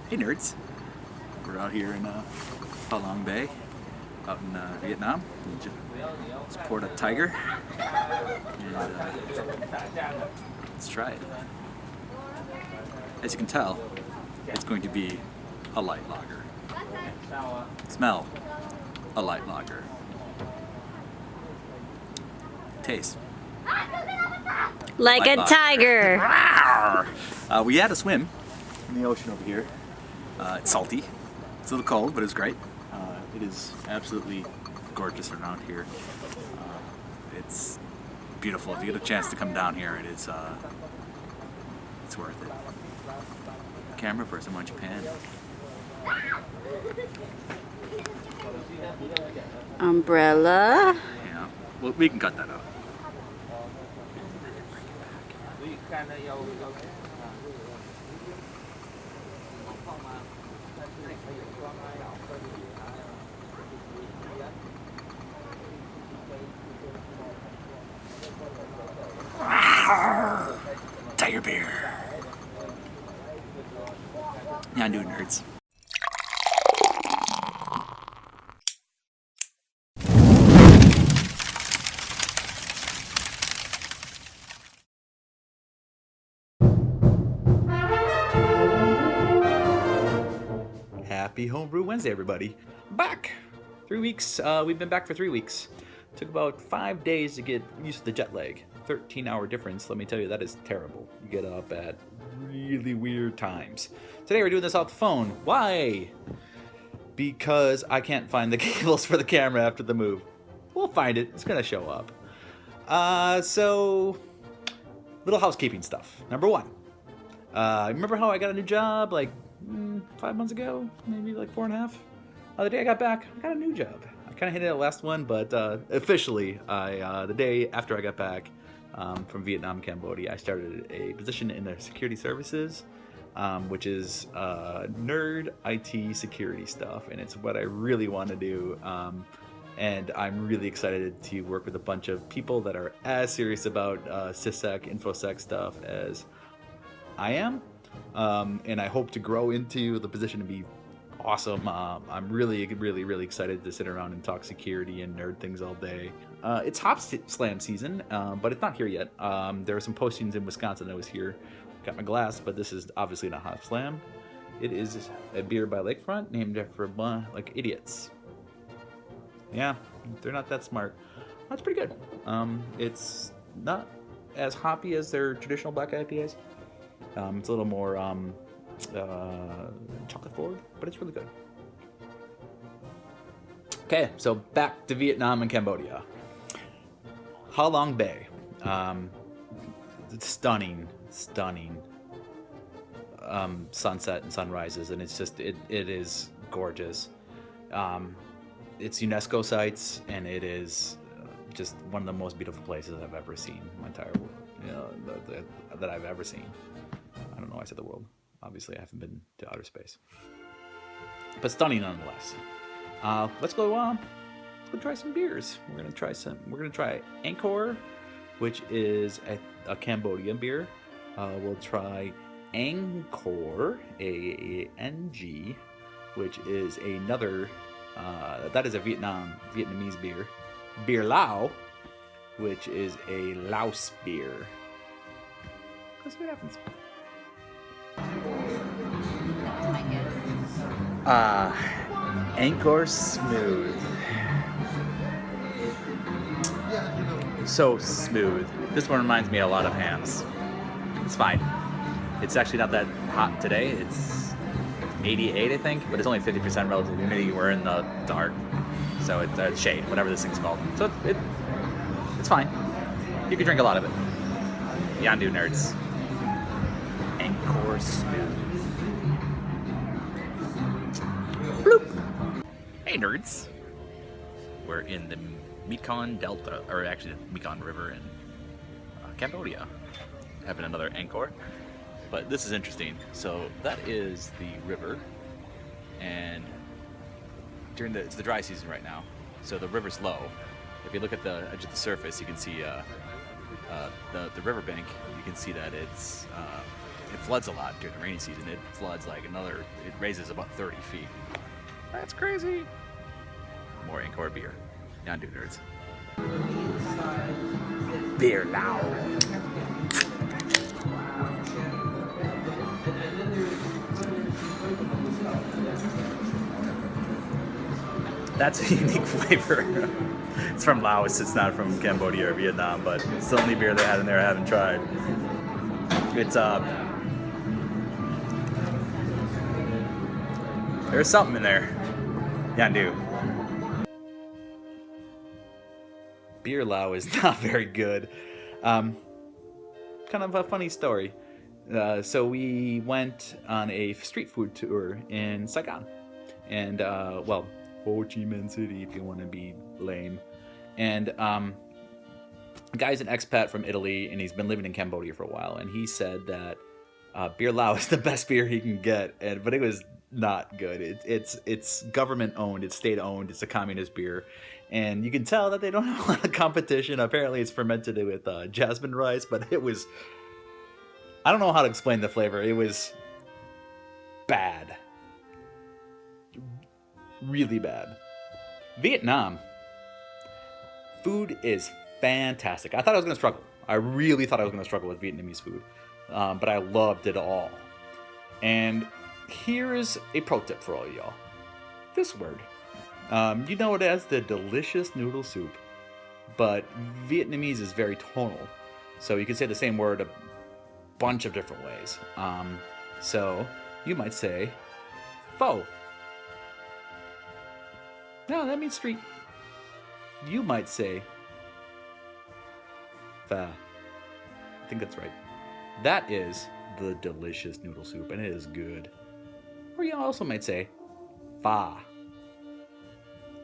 Hey nerds! We're out here in Ha Long Bay, out in Vietnam. We just support a tiger, and let's try it. As you can tell, it's going to be a light lager. Smell, a light lager. Taste. Like Light a lager. tiger. We had a swim in the ocean over here. It's salty. It's a little cold, but it's great. It is absolutely gorgeous around here. It's beautiful. If you get a chance to come down here, it is. It's worth it. Camera person, why don't you pan? Umbrella. Yeah. Well, we can cut that out. Tiger beer. Yon'do nerds. Happy Homebrew Wednesday, everybody. Back! 3 weeks. We've been back for 3 weeks. Took about 5 days to get used to the jet lag. 13-hour difference. Let me tell you, that is terrible. You get up at really weird times. Today we're doing this off the phone. Why? Because I can't find the cables for the camera after the move. We'll find it. It's gonna show up. So little housekeeping stuff. Number one. Remember how I got a new job like 5 months ago? Maybe like 4.5? The day I got back, I got a new job. I kind of hated that last one, but officially, the day after I got back from Vietnam and Cambodia, I started a position in the security services, which is nerd IT security stuff, and it's what I really want to do. And I'm really excited to work with a bunch of people that are as serious about SysSec, InfoSec stuff as I am. And I hope to grow into the position to be awesome. I'm really excited to sit around and talk security and nerd things all day. It's Hop Slam season, but it's not here yet. There are some postings in Wisconsin that was here. Got my glass, but this is obviously not Hop Slam. It is a beer by Lakefront named after like idiots. Yeah, they're not that smart. That's pretty good. It's not as hoppy as their traditional black IPAs. It's a little more chocolate forward, but it's really good. Okay, so back to Vietnam and Cambodia. Ha Long Bay. Stunning sunset and sunrises, and it's just it is gorgeous. It's UNESCO sites, and it is just one of the most beautiful places I've ever seen in my entire world. That I've ever seen. I don't know why I said the world. Obviously, I haven't been to outer space, but stunning nonetheless. Let's go try some beers. We're gonna try Angkor, which is a Cambodian beer. We'll try Angkor, A-N-G, which is another. That is a Vietnamese beer. Beer Lao, which is a Laos beer. Let's see what happens. Angkor Smooth. So smooth. This one reminds me a lot of hams. It's fine. It's actually not that hot today. It's 88, I think, but it's only 50% relative humidity. We're in the dark, so it's shade, whatever this thing's called. So it's fine. You can drink a lot of it. Yon'do nerds. Angkor Smooth. Bloop. Hey nerds. We're in the Mekong Delta, or actually the Mekong River in Cambodia. Having another Angkor. But this is interesting. So that is the river, and it's the dry season right now. So the river's low. If you look at the edge of the surface, you can see the riverbank. You can see that it's it floods a lot during the rainy season. It floods like it raises about 30 feet. That's crazy. More Angkor beer. Yon'do nerds. Beer now. That's a unique flavor. It's from Laos. It's not from Cambodia or Vietnam, but it's the only beer they had in there I haven't tried. It's there's something in there. Yon'do. Beer Lao is not very good. Kind of a funny story. So we went on a street food tour in Saigon, and well, Ho Chi Minh City if you want to be lame. And the guy's an expat from Italy, and he's been living in Cambodia for a while. And he said that Beer Lao is the best beer he can get, but it was not good. It's government owned, it's state owned, it's a communist beer, and you can tell that they don't have a lot of competition. Apparently, it's fermented with jasmine rice, but it was, I don't know how to explain the flavor. It was bad, really bad. Vietnam. Food is fantastic. I thought I was going to struggle. I really thought I was going to struggle with Vietnamese food, but I loved it all. And here's a pro tip for all of y'all. This word. You know it as the delicious noodle soup, but Vietnamese is very tonal. So you can say the same word a bunch of different ways. So you might say pho. No, that means street. You might say pho. I think that's right. That is the delicious noodle soup, and it is good. Or you also might say pho.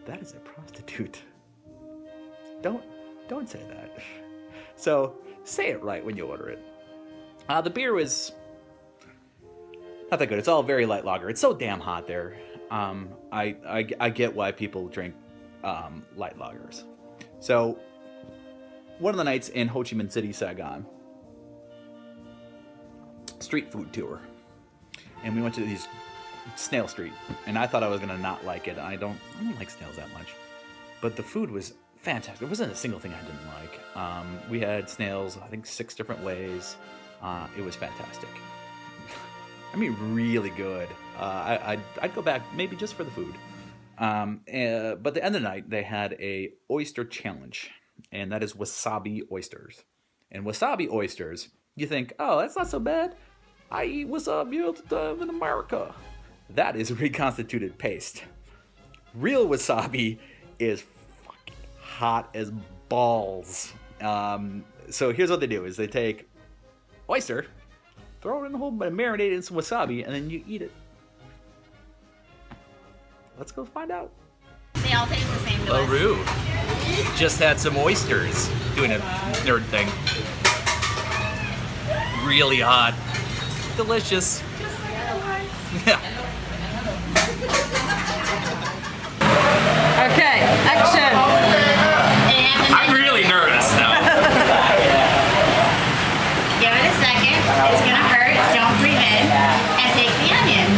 That is a prostitute. Don't say that. So say it right when you order it. The beer was not that good. It's all very light lager. It's so damn hot there. I get why people drink light lagers. So one of the nights in Ho Chi Minh City, Saigon, street food tour, and we went to these Snail Street, and I thought I was gonna not like it. I don't like snails that much, but the food was fantastic. There wasn't a single thing I didn't like. We had snails, I think 6 different ways. It was fantastic. I mean, really good. I'd go back maybe just for the food. But the end of the night, they had a oyster challenge, and that is wasabi oysters. And wasabi oysters, you think, oh, that's not so bad. I eat wasabi all the time in America. That is reconstituted paste. Real wasabi is fucking hot as balls. So here's what they do: is they take oyster, throw it in the whole, marinate it in some wasabi, and then you eat it. Let's go find out. They all taste the same to us. Brew just had some oysters, doing a nerd thing. Really hot, delicious. Yeah. Okay, action. I'm really nervous now. Give it a second. It's gonna hurt. Don't breathe in. And take the onion.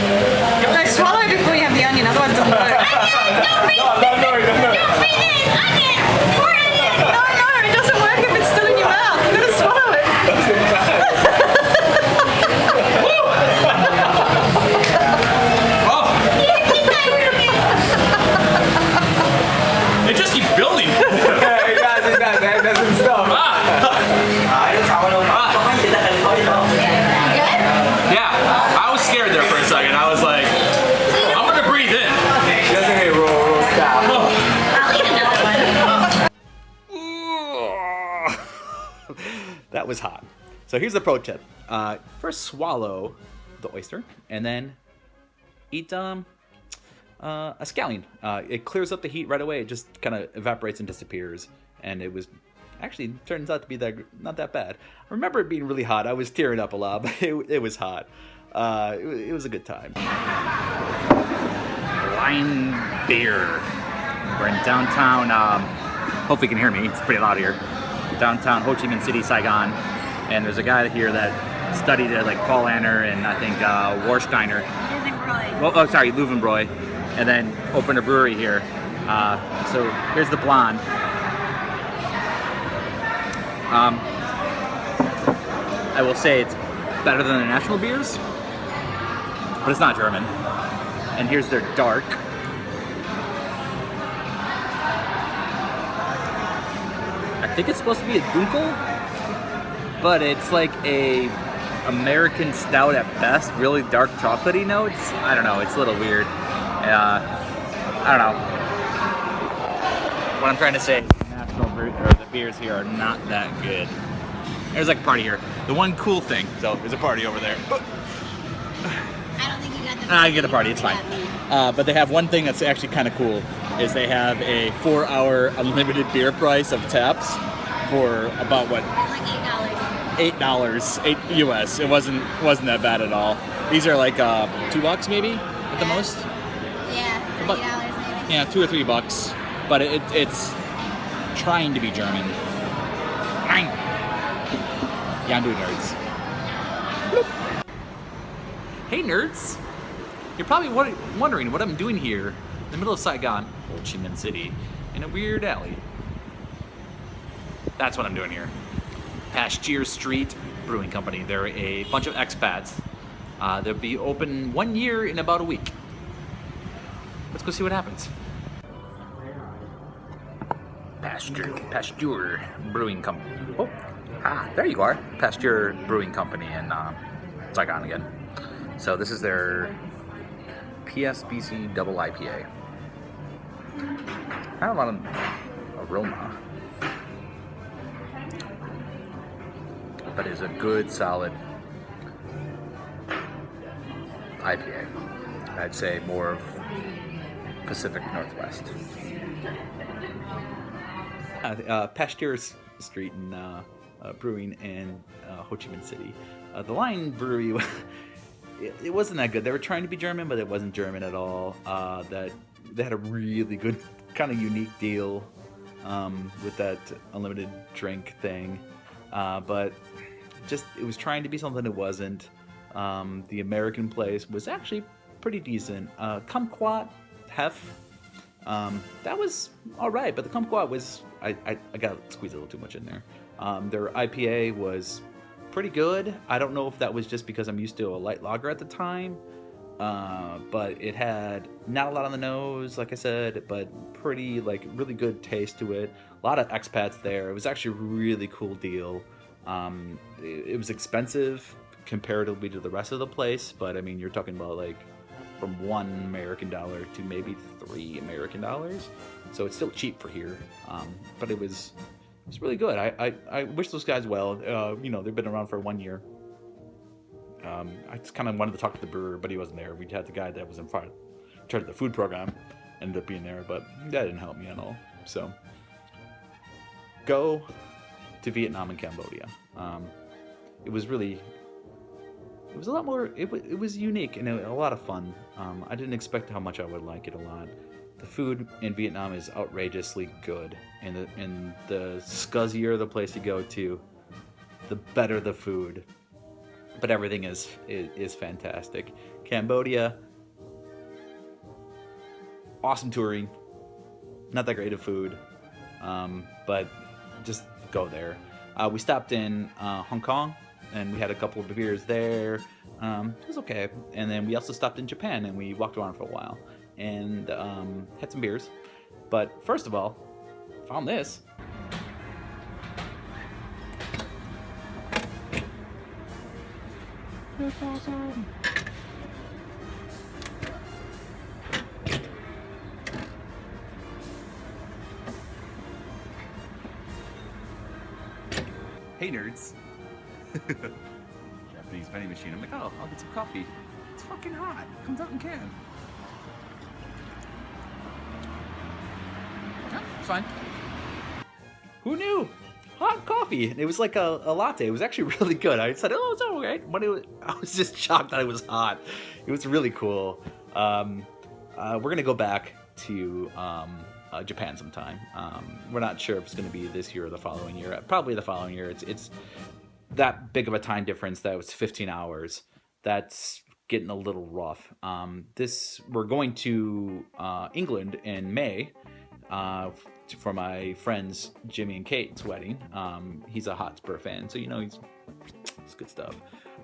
No, swallow before you have the onion, otherwise it doesn't work. Don't breathe in. Don't breathe in. Onion. Pour it in. No, it doesn't work if it's still in your mouth. You gotta swallow it. It just keeps building. That doesn't stop. Yeah, I was scared there for a second. I was like, I'm gonna breathe in. Doesn't it roll? Stop. I'll eat another one. That was hot. So here's the pro tip. First swallow the oyster, and then eat a scallion. It clears up the heat right away. It just kind of evaporates and disappears. And it was actually turns out to be not that bad. I remember it being really hot. I was tearing up a lot, but it was hot. It was a good time. Wine beer. We're in downtown. Hopefully you can hear me. It's pretty loud here. Downtown Ho Chi Minh City, Saigon. And there's a guy here that studied at like Paul Anner and I think Warsteiner. Löwenbräu. Well, oh, sorry, Löwenbräu, and then opened a brewery here. So here's the blonde. I will say it's better than the national beers, but it's not German. And here's their dark. I think it's supposed to be a Dunkel, but it's like a American stout at best, really dark chocolatey notes. I don't know, it's a little weird. I don't know. What I'm trying to say, the beers here are not that good. There's like a party here. The one cool thing, so there's a party over there. I don't think you got the party. I get a party, it's fine. But they have one thing that's actually kind of cool, is they have a 4-hour unlimited beer price of taps for about what? Like $8. $8 US. It wasn't that bad at all. These are like $2 maybe at the most. Yeah, $3 But- maybe. Yeah, $2 or $3. But it's trying to be German. Nine. Yon'do nerds. Bloop. Hey nerds! You're probably wondering what I'm doing here in the middle of Saigon, Ho Chi Minh City, in a weird alley. That's what I'm doing here. Pasteur Street Brewing Company. They're a bunch of expats. They'll be open 1 year in about a week. Let's go see what happens. Pasteur Brewing Company. Oh, there you are. Pasteur Brewing Company in Saigon again. So this is their PSBC double IPA. Not a lot of aroma, but it's a good, solid IPA. I'd say more of Pacific Northwest. Pasteur Street in Brewing in Ho Chi Minh City. The Line Brewery, it wasn't that good. They were trying to be German, but it wasn't German at all. That they had a really good, kind of unique deal with that unlimited drink thing, but just it was trying to be something it wasn't. The American place was actually pretty decent. Kumquat Hef, that was all right, but the Kumquat was I got to squeeze a little too much in there. Their IPA was pretty good. I don't know if that was just because I'm used to a light lager at the time, but it had not a lot on the nose, like I said, but pretty, like, really good taste to it. A lot of expats there. It was actually a really cool deal. It was expensive comparatively to the rest of the place, but I mean, you're talking about like from $1 American to maybe $3 American, so it's still cheap for here. But it was really good. I wish those guys well. You know, they've been around for 1 year. I just kind of wanted to talk to the brewer, but he wasn't there. We had the guy that was in charge of the food program ended up being there, but that didn't help me at all. So go to Vietnam and Cambodia. It was a lot more. It was unique and a lot of fun. I didn't expect how much I would like it a lot. The food in Vietnam is outrageously good, and the scuzzier the place you go to, the better the food. But everything is fantastic. Cambodia, awesome touring. Not that great of food, but just go there. We stopped in Hong Kong, and we had a couple of beers there. It was okay. And then we also stopped in Japan, and we walked around for a while and had some beers. But first of all, found this. That's awesome. Hey nerds. Japanese vending machine. I'm like, oh, I'll get some coffee. It's fucking hot. It comes out in can. Yeah, it's fine. Who knew? Hot coffee. It was like a latte. It was actually really good. I said, oh, it's all right. But I was just shocked that it was hot. It was really cool. We're going to go back to Japan sometime. We're not sure if it's going to be this year or the following year. Probably the following year. It's that big of a time difference. That was 15 hours. That's getting a little rough. We're going to England in May for my friends Jimmy and Kate's wedding. He's a Hotspur fan, so it's good stuff.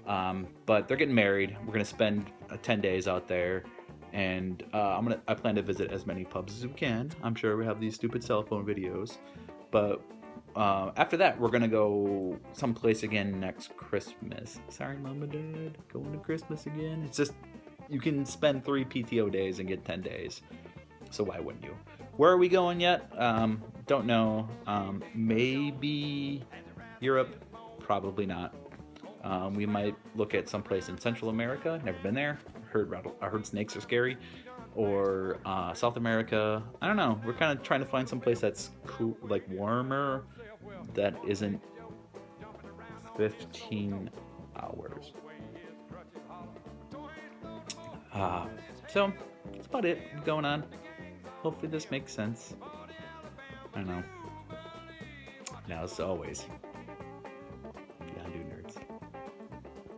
But they're getting married. We're gonna spend 10 days out there, and I plan to visit as many pubs as we can. I'm sure we have these stupid cell phone videos, but after that, we're gonna go someplace again next Christmas. Sorry, Mom and Dad, going to Christmas again. It's just you can spend 3 PTO days and get 10 days, so why wouldn't you? Where are we going yet? Don't know. Maybe Europe. Probably not. We might look at someplace in Central America. Never been there. I heard snakes are scary. Or South America. I don't know. We're kind of trying to find someplace that's cool, like warmer, that isn't 15 hours. So that's about it going on. Hopefully this makes sense. I don't know. Now, as always,